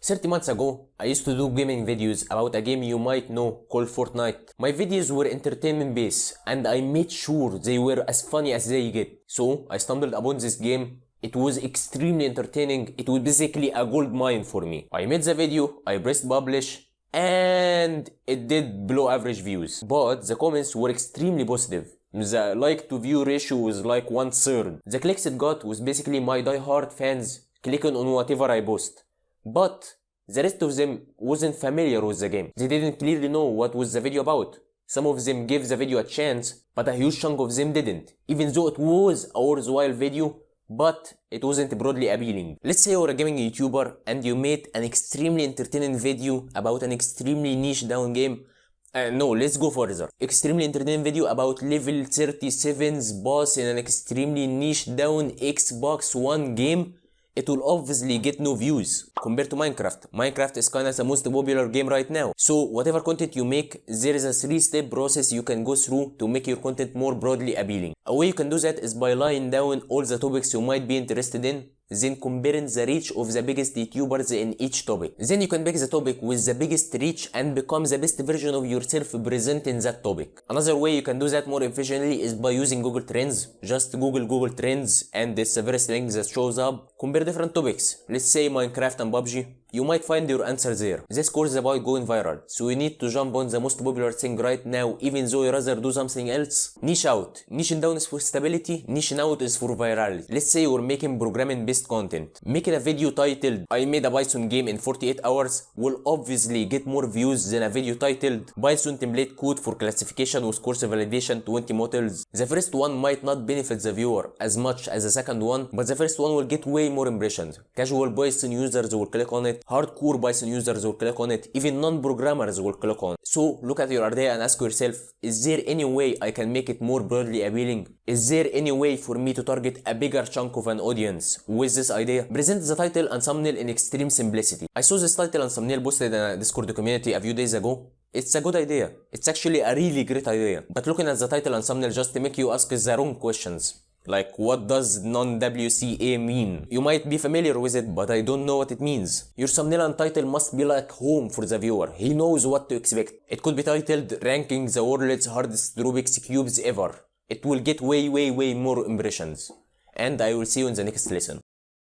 30 months ago, I used to do gaming videos about a game you might know called Fortnite. My videos were entertainment based and I made sure they were as funny as they get. So I stumbled upon this game. It was extremely entertaining. It was basically a gold mine for me. I made the video, I pressed publish, and it did below average views. But the comments were extremely positive. The like to view ratio was like 1/3. The clicks it got was basically my die-hard fans clicking on whatever I post. But the rest of them wasn't familiar with the game. They didn't clearly know what was the video about. Some of them gave the video a chance, but a huge chunk of them didn't. Even though it was a worthwhile video, but it wasn't broadly appealing. Let's say you're a gaming YouTuber and you made an extremely entertaining video about an extremely niche down game. No, let's go further. Extremely entertaining video about level 37's boss in an extremely niche down Xbox One game. It will obviously get no views compared to Minecraft. Minecraft is kinda the most popular game right now. So whatever content you make, there is a 3-step process you can go through to make your content more broadly appealing. A way you can do that is by laying down all the topics you might be interested in, then comparing the reach of the biggest YouTubers in each topic. Then you can pick the topic with the biggest reach and become the best version of yourself presenting that topic. Another way you can do that more efficiently is by using Google Trends. Just Google Trends and it's the first link that shows up. Compare different topics. Let's say Minecraft and PUBG. You might find your answer there. This course is about going viral, so you need to jump on the most popular thing right now, even though you rather do something else. Niche out. Niching down is for stability, niching out is for virality. Let's say you're making programming based content. Making a video titled, I made a Python game in 48 hours will obviously get more views than a video titled, Python template code for classification with course validation 20 models. The first one might not benefit the viewer as much as the second one, but the first one will get way more impressions. Casual Python users will click on it. Hardcore Python users will click on it, even non-programmers will click on it. So look at your idea and ask yourself, is there any way I can make it more broadly appealing? Is there any way for me to target a bigger chunk of an audience with this idea? Present the title and thumbnail in extreme simplicity. I saw this title and thumbnail posted in a Discord community a few days ago. It's a good idea. It's actually a really great idea. But looking at the title and thumbnail just to make you ask the wrong questions. Like, what does non-WCA mean? You might be familiar with it, but I don't know what it means. Your thumbnail and title must be like home for the viewer. He knows what to expect. It could be titled, Ranking the World's Hardest Rubik's Cubes Ever. It will get way more impressions. And I will see you in the next lesson.